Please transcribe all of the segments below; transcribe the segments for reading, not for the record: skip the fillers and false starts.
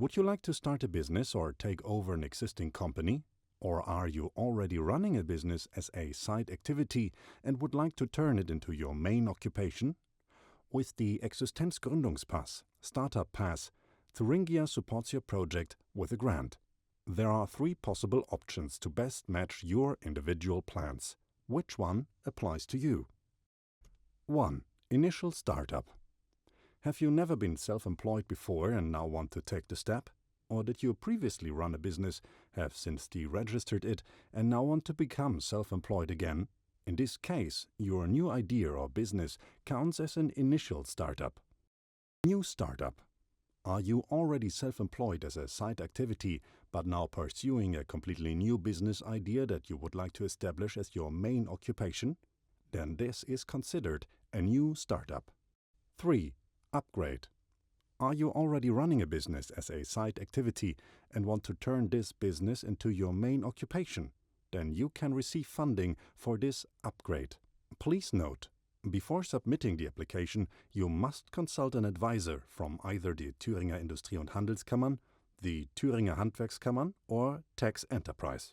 Would you like to start a business or take over an existing company? Or are you already running a business as a side activity and would like to turn it into your main occupation? With the Existenzgründungspass Startup Pass, Thuringia supports your project with a grant. There are 3 possible options to best match your individual plans. Which one applies to you? 1. Initial startup. Have you never been self-employed before and now want to take the step? Or did you previously run a business, have since deregistered it, and now want to become self-employed again? In this case, your new idea or business counts as an initial startup. New startup. Are you already self-employed as a side activity, but now pursuing a completely new business idea that you would like to establish as your main occupation? Then this is considered a new startup. 3. Upgrade. Are you already running a business as a side activity and want to turn this business into your main occupation? Then you can receive funding for this upgrade. Please note, before submitting the application, you must consult an advisor from either the Thüringer Industrie- und Handelskammern, the Thüringer Handwerkskammern, or Tax Enterprise.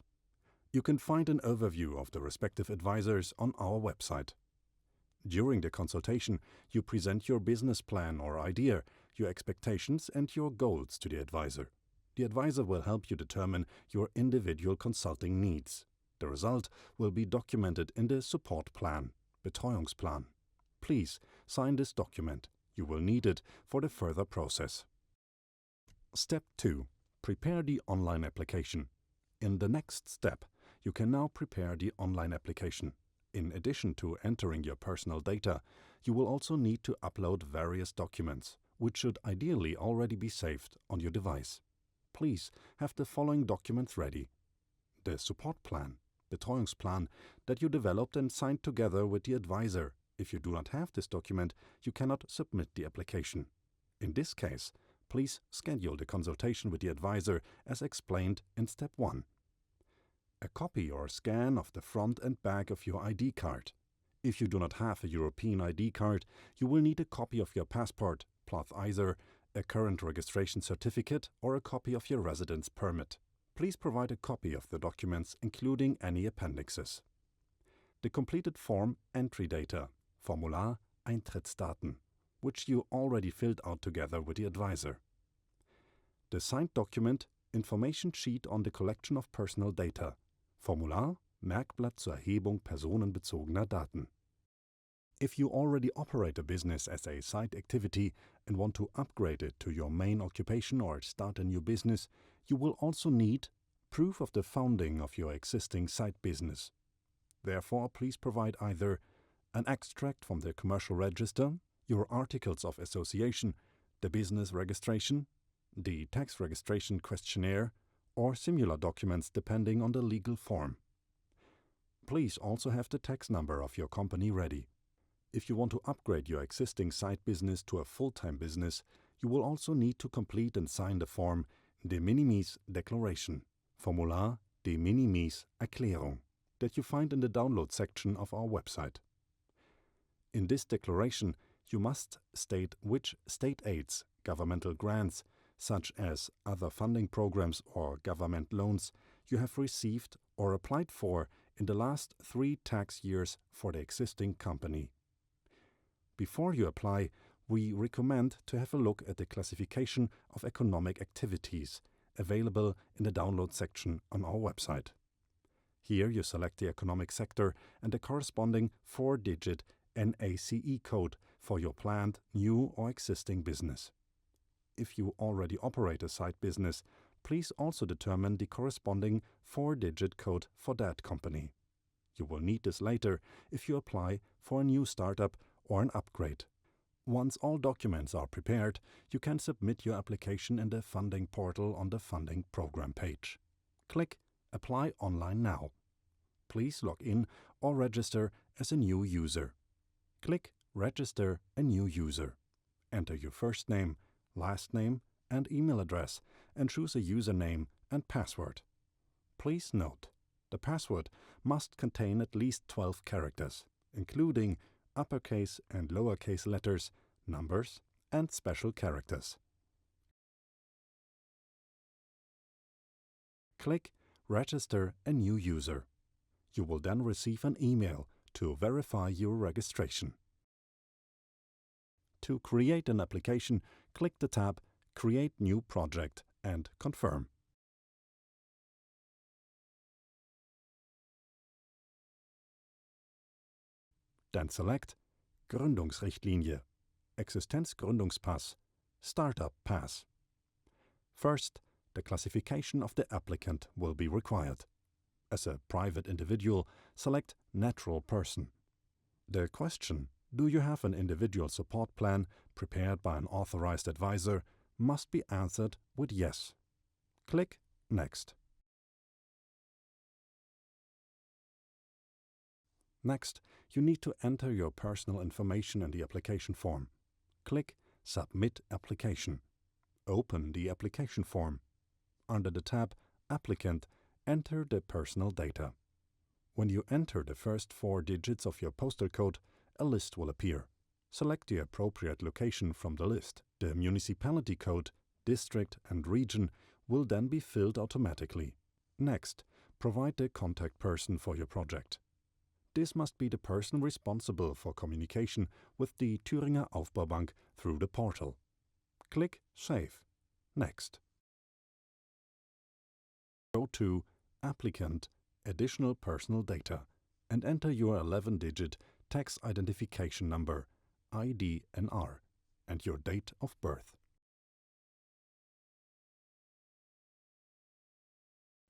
You can find an overview of the respective advisors on our website. During the consultation, you present your business plan or idea, your expectations and your goals to the advisor. The advisor will help you determine your individual consulting needs. The result will be documented in the support plan, Betreuungsplan. Please sign this document. You will need it for the further process. Step 2. Prepare the online application. In the next step, you can now prepare the online application. In addition to entering your personal data, you will also need to upload various documents, which should ideally already be saved on your device. Please have the following documents ready: the support plan, Betreuungsplan, that you developed and signed together with the advisor. If you do not have this document, you cannot submit the application. In this case, please schedule the consultation with the advisor as explained in Step 1. A copy or scan of the front and back of your ID card. If you do not have a European ID card, you will need a copy of your passport, plus either a current registration certificate or a copy of your residence permit. Please provide a copy of the documents, including any appendixes. The completed form Entry Data, Formular Eintrittsdaten, which you already filled out together with the advisor. The signed document Information Sheet on the Collection of Personal Data, Formular Merkblatt zur Erhebung personenbezogener Daten. If you already operate a business as a side activity and want to upgrade it to your main occupation or start a new business, you will also need proof of the founding of your existing side business. Therefore, please provide either an extract from the commercial register, your articles of association, the business registration, the tax registration questionnaire, or similar documents depending on the legal form. Please also have the tax number of your company ready. If you want to upgrade your existing side business to a full-time business, you will also need to complete and sign the form De Minimis Declaration, Formular De Minimis Erklärung, that you find in the download section of our website. In this declaration, you must state which state aids, governmental grants, such as other funding programs or government loans, you have received or applied for in the last 3 tax years for the existing company. Before you apply, we recommend to have a look at the classification of economic activities available in the download section on our website. Here you select the economic sector and the corresponding 4-digit NACE code for your planned new or existing business. If you already operate a side business, please also determine the corresponding 4-digit code for that company. You will need this later if you apply for a new startup or an upgrade. Once all documents are prepared, you can submit your application in the funding portal on the funding program page. Click Apply Online Now. Please log in or register as a new user. Click Register a new user. Enter your first name, last name and email address and choose a username and password. Please note, the password must contain at least 12 characters, including uppercase and lowercase letters, numbers and special characters. Click Register a new user. You will then receive an email to verify your registration. To create an application, click the tab Create New Project and confirm. Then select Gründungsrichtlinie, Existenzgründungspass, Startup Pass. First, the classification of the applicant will be required. As a private individual, select Natural Person. The question, do you have an individual support plan prepared by an authorized advisor, must be answered with yes. Click Next. Next, you need to enter your personal information in the application form. Click Submit Application. Open the application form. Under the tab Applicant, enter the personal data. When you enter the first 4 digits of your postal code, a list will appear. Select the appropriate location from the list. The municipality code, district and region will then be filled automatically. Next, provide the contact person for your project. This must be the person responsible for communication with the Thuringia Aufbaubank through the portal. Click Save. Next. Go to Applicant, Additional Personal Data and enter your 11-digit tax identification number, IDNR, and your date of birth.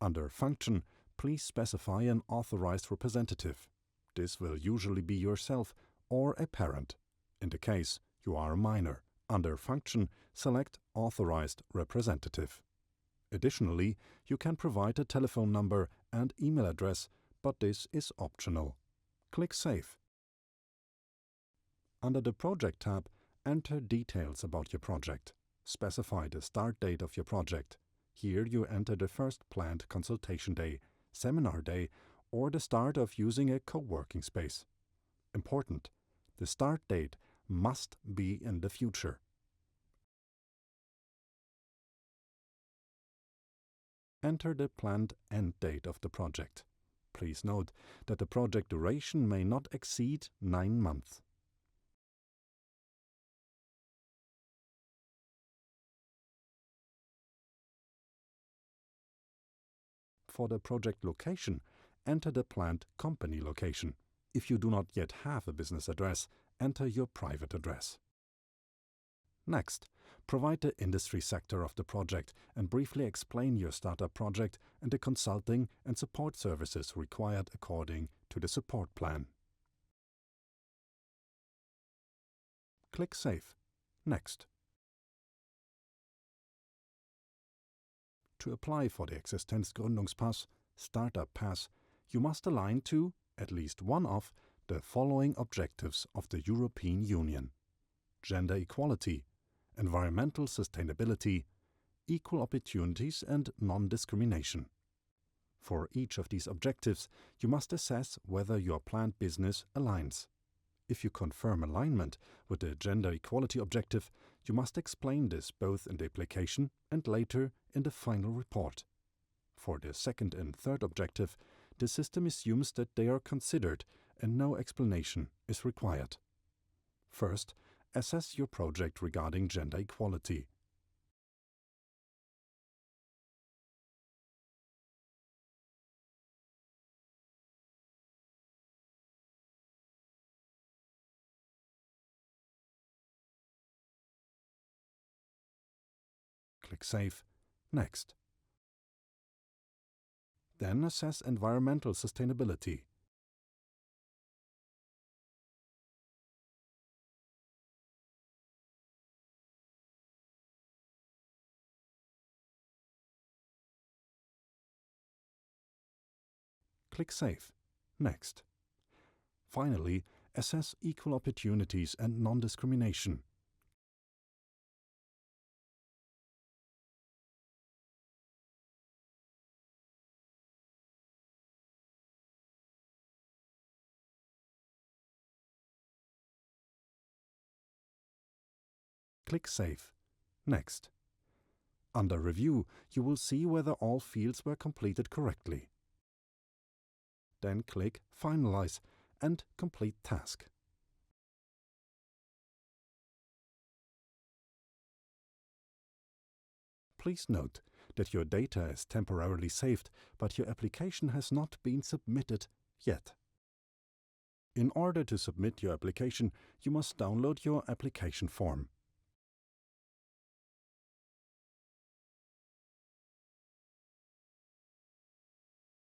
Under Function, please specify an authorized representative. This will usually be yourself or a parent, in the case you are a minor. Under Function, select Authorized Representative. Additionally, you can provide a telephone number and email address, but this is optional. Click Save. Under the Project tab, enter details about your project. Specify the start date of your project. Here you enter the first planned consultation day, seminar day, or the start of using a co-working space. Important: the start date must be in the future. Enter the planned end date of the project. Please note that the project duration may not exceed 9 months. For the project location, enter the planned company location. If you do not yet have a business address, enter your private address. Next, provide the industry sector of the project and briefly explain your startup project and the consulting and support services required according to the support plan. Click Save. Next. To apply for the Existenzgründungspass, Startup Pass, you must align to at least one of the following objectives of the European Union: gender equality, environmental sustainability, equal opportunities and non-discrimination. For each of these objectives, you must assess whether your planned business aligns. If you confirm alignment with the gender equality objective, you must explain this both in the application and later in the final report. For the second and third objective, the system assumes that they are considered and no explanation is required. First, assess your project regarding gender equality. Click Save. Next. Then assess environmental sustainability. Click Save. Next. Finally, assess equal opportunities and non-discrimination. Click Save. Next. Under Review, you will see whether all fields were completed correctly. Then click Finalize and Complete Task. Please note that your data is temporarily saved, but your application has not been submitted yet. In order to submit your application, you must download your application form.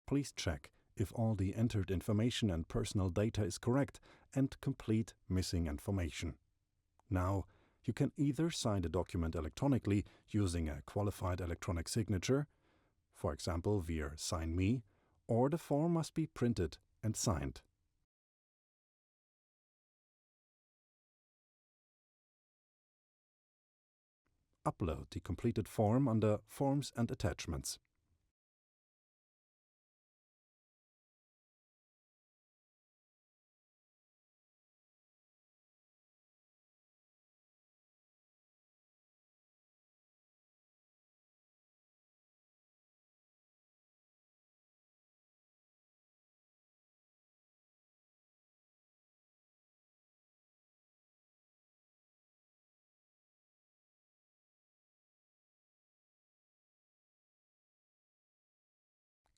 Please check if all the entered information and personal data is correct and complete missing information. Now, you can either sign the document electronically using a qualified electronic signature, for example via SignMe, or the form must be printed and signed. Upload the completed form under Forms and Attachments.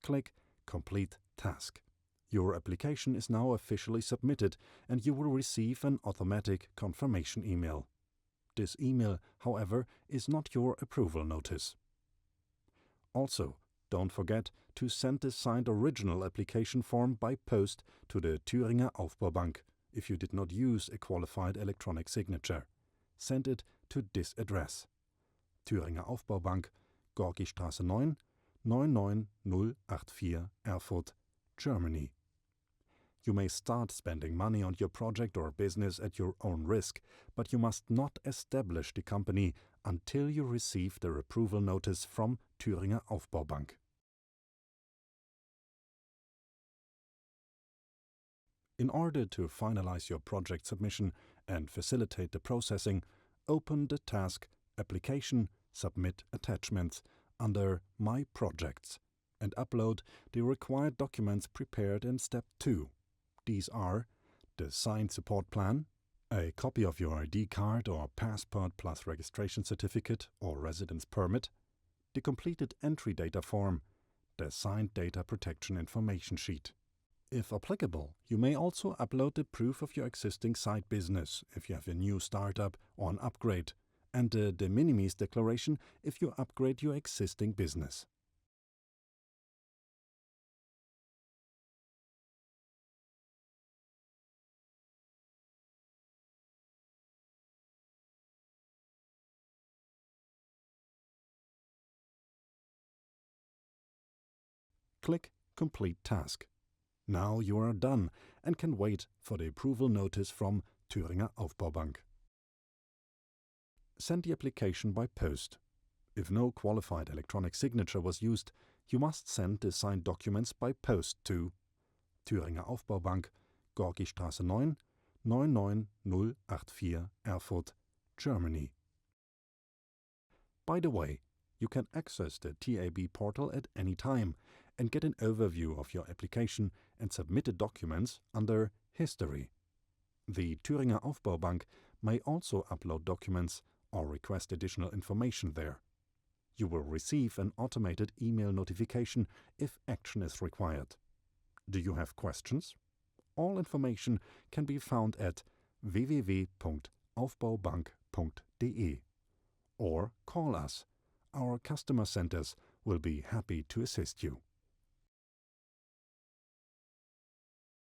Click Complete Task. Your application is now officially submitted and you will receive an automatic confirmation email. This email, however, is not your approval notice. Also, don't forget to send the signed original application form by post to the Thuringia Aufbaubank if you did not use a qualified electronic signature. Send it to this address: Thuringia Aufbaubank, Gorkistraße 9, 99084, Erfurt, Germany. You may start spending money on your project or business at your own risk, but you must not establish the company until you receive the approval notice from Thuringia Aufbaubank. In order to finalize your project submission and facilitate the processing, open the task Application Submit Attachments under My Projects and upload the required documents prepared in Step 2. These are the signed support plan, a copy of your ID card or passport plus registration certificate or residence permit, the completed entry data form, the signed data protection information sheet. If applicable, you may also upload the proof of your existing side business if you have a new startup or an upgrade, and the de minimis declaration if you upgrade your existing business. Click Complete Task. Now you are done and can wait for the approval notice from Thuringia Aufbaubank. Send the application by post. If no qualified electronic signature was used, you must send the signed documents by post to Thuringia Aufbaubank, Gorkistraße 9, 99084, Erfurt, Germany. By the way, you can access the TAB portal at any time and get an overview of your application and submitted documents under History. The Thuringia Aufbaubank may also upload documents or request additional information there. You will receive an automated email notification if action is required. Do you have questions? All information can be found at www.aufbaubank.de or call us. Our customer centers will be happy to assist you.